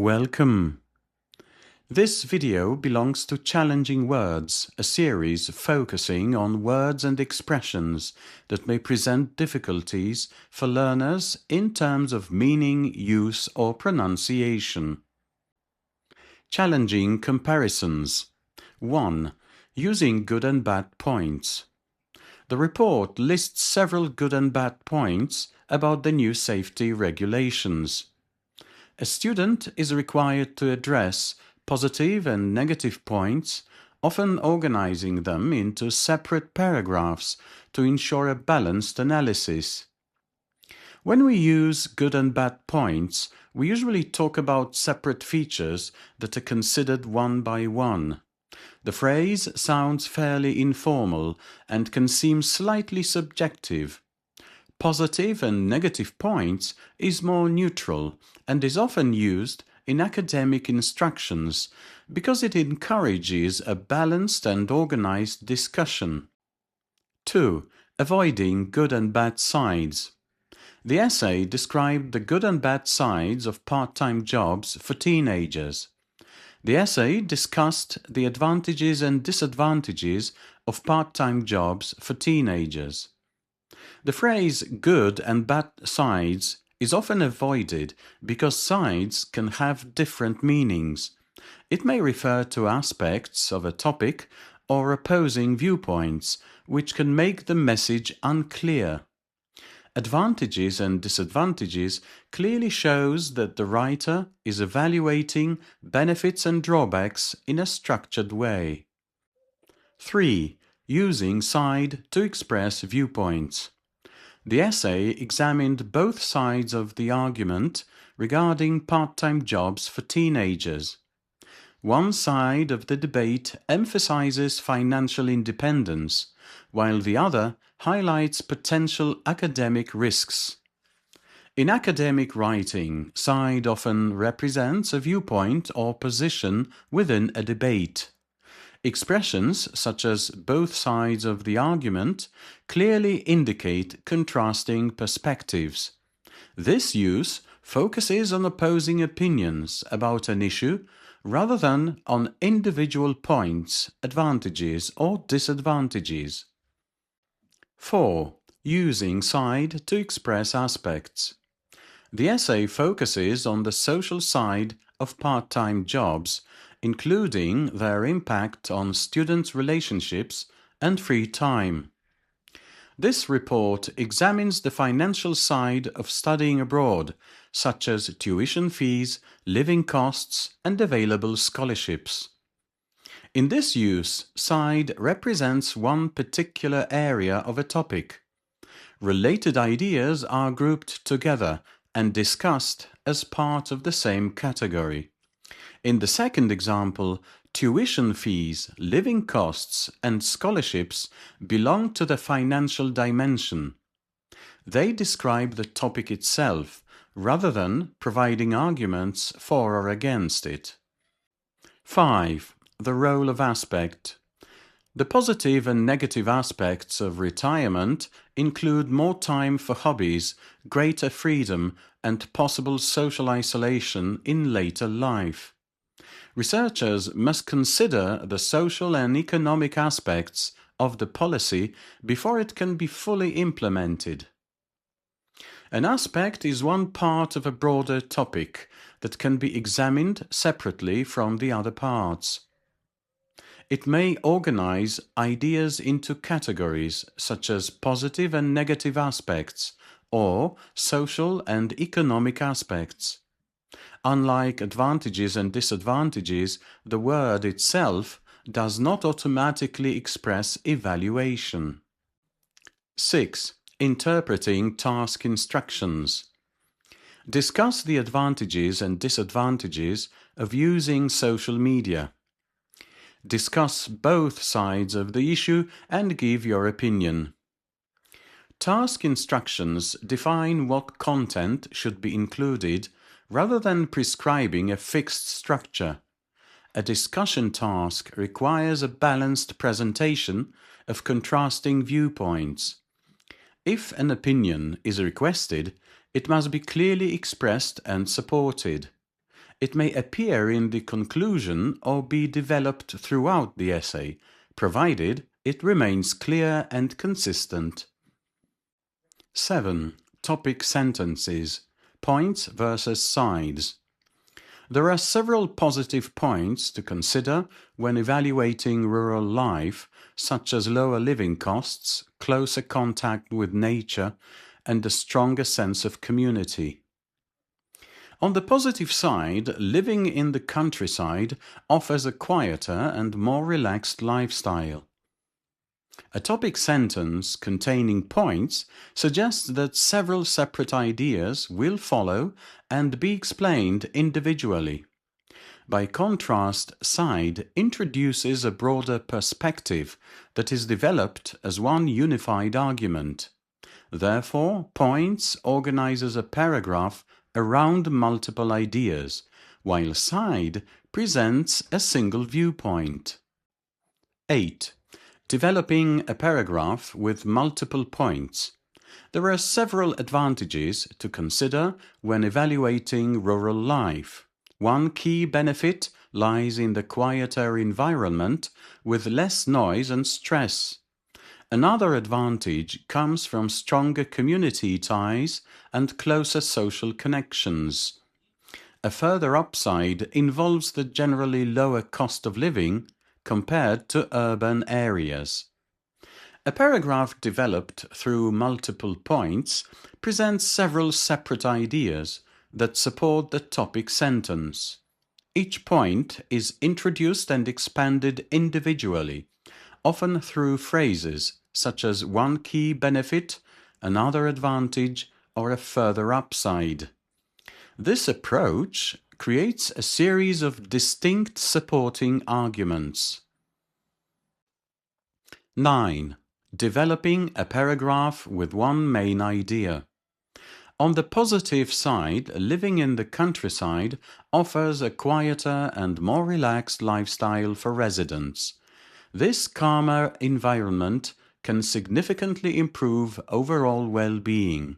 Welcome! This video belongs to Challenging Words, a series focusing on words and expressions that may present difficulties for learners in terms of meaning, use or pronunciation. Challenging comparisons. 1. Using good and bad points. The report lists several good and bad points about the new safety regulations. A student is required to address positive and negative points, often organizing them into separate paragraphs to ensure a balanced analysis. When we use good and bad points, we usually talk about separate features that are considered one by one. The phrase sounds fairly informal and can seem slightly subjective. Positive and negative points is more neutral and is often used in academic instructions because it encourages a balanced and organized discussion. 2. Avoiding good and bad sides. The essay described the good and bad sides of part-time jobs for teenagers. The essay discussed the advantages and disadvantages of part-time jobs for teenagers. The phrase good and bad sides is often avoided because sides can have different meanings. It may refer to aspects of a topic or opposing viewpoints, which can make the message unclear. Advantages and disadvantages clearly shows that the writer is evaluating benefits and drawbacks in a structured way. 3. Using side to express viewpoints. The essay examined both sides of the argument regarding part-time jobs for teenagers. One side of the debate emphasizes financial independence, while the other highlights potential academic risks. In academic writing, side often represents a viewpoint or position within a debate. Expressions such as both sides of the argument clearly indicate contrasting perspectives. This use focuses on opposing opinions about an issue rather than on individual points, advantages or disadvantages. 4. Using side to express aspects. The essay focuses on the social side of part-time jobs, including their impact on students' relationships and free time. This report examines the financial side of studying abroad, such as tuition fees, living costs, and available scholarships. In this use, side represents one particular area of a topic. Related ideas are grouped together and discussed as part of the same category. In the second example, tuition fees, living costs, and scholarships belong to the financial dimension. They describe the topic itself, rather than providing arguments for or against it. 5. The role of aspect. The positive and negative aspects of retirement include more time for hobbies, greater freedom, and possible social isolation in later life. Researchers must consider the social and economic aspects of the policy before it can be fully implemented. An aspect is one part of a broader topic that can be examined separately from the other parts. It may organize ideas into categories such as positive and negative aspects or social and economic aspects. Unlike advantages and disadvantages, the word itself does not automatically express evaluation. 6. Interpreting task instructions. Discuss the advantages and disadvantages of using social media. Discuss both sides of the issue and give your opinion. Task instructions define what content should be included rather than prescribing a fixed structure. A discussion task requires a balanced presentation of contrasting viewpoints. If an opinion is requested, it must be clearly expressed and supported. It may appear in the conclusion or be developed throughout the essay, provided it remains clear and consistent. 7. Topic sentences. Points versus sides. There are several positive points to consider when evaluating rural life, such as lower living costs, closer contact with nature, and a stronger sense of community. On the positive side, living in the countryside offers a quieter and more relaxed lifestyle. A topic sentence containing points suggests that several separate ideas will follow and be explained individually. By contrast, side introduces a broader perspective that is developed as one unified argument. Therefore, points organizes a paragraph around multiple ideas, while side presents a single viewpoint. 8. Developing a paragraph with multiple points. There are several advantages to consider when evaluating rural life. One key benefit lies in the quieter environment with less noise and stress. Another advantage comes from stronger community ties and closer social connections. A further upside involves the generally lower cost of living compared to urban areas. A paragraph developed through multiple points presents several separate ideas that support the topic sentence. Each point is introduced and expanded individually, often through phrases such as one key benefit, another advantage, or a further upside. This approach creates a series of distinct supporting arguments. 9. Developing a paragraph with one main idea. On the positive side, living in the countryside offers a quieter and more relaxed lifestyle for residents. This calmer environment can significantly improve overall well-being.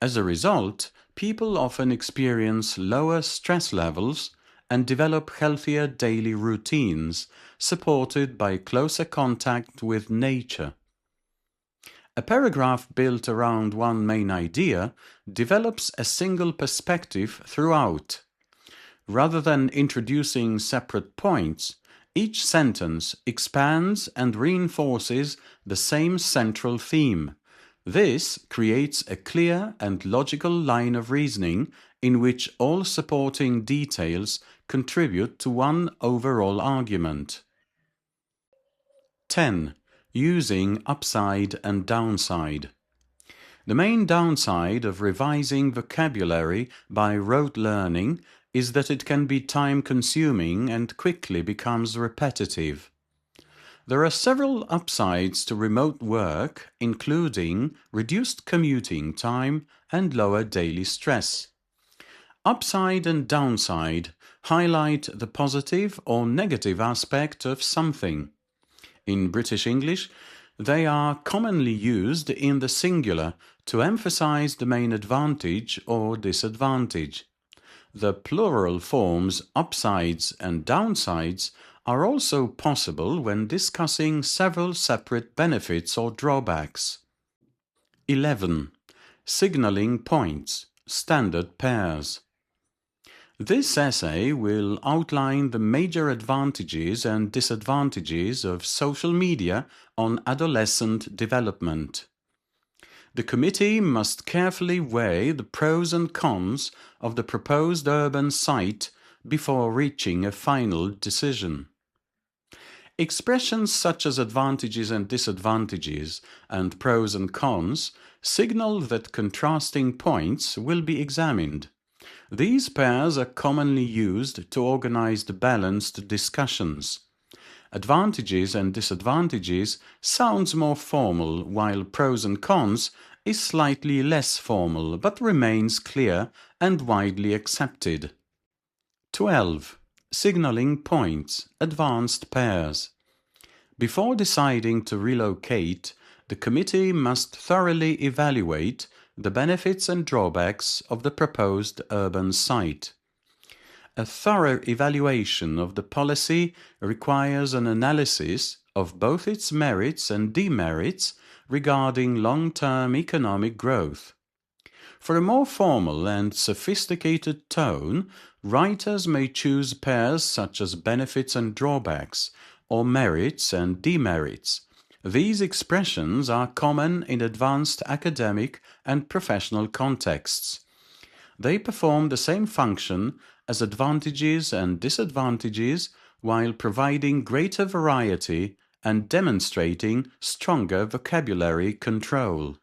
As a result, people often experience lower stress levels and develop healthier daily routines, supported by closer contact with nature. A paragraph built around one main idea develops a single perspective throughout. Rather than introducing separate points, each sentence expands and reinforces the same central theme. This creates a clear and logical line of reasoning in which all supporting details contribute to one overall argument. 10. Using upside and downside. The main downside of revising vocabulary by rote learning is that it can be time-consuming and quickly becomes repetitive. There are several upsides to remote work, including reduced commuting time and lower daily stress. Upside and downside highlight the positive or negative aspect of something. In British English, they are commonly used in the singular to emphasize the main advantage or disadvantage. The plural forms upsides and downsides are also possible when discussing several separate benefits or drawbacks. 11. Signaling points, standard pairs. This essay will outline the major advantages and disadvantages of social media on adolescent development. The committee must carefully weigh the pros and cons of the proposed urban site before reaching a final decision. Expressions such as advantages and disadvantages and pros and cons signal that contrasting points will be examined. These pairs are commonly used to organize the balanced discussions. Advantages and disadvantages sounds more formal, while pros and cons is slightly less formal but remains clear and widely accepted. 12. Signaling points, advanced pairs. Before deciding to relocate, the committee must thoroughly evaluate the benefits and drawbacks of the proposed urban site. A thorough evaluation of the policy requires an analysis of both its merits and demerits regarding long-term economic growth. For a more formal and sophisticated tone, writers may choose pairs such as benefits and drawbacks, or merits and demerits. These expressions are common in advanced academic and professional contexts. They perform the same function as advantages and disadvantages while providing greater variety and demonstrating stronger vocabulary control.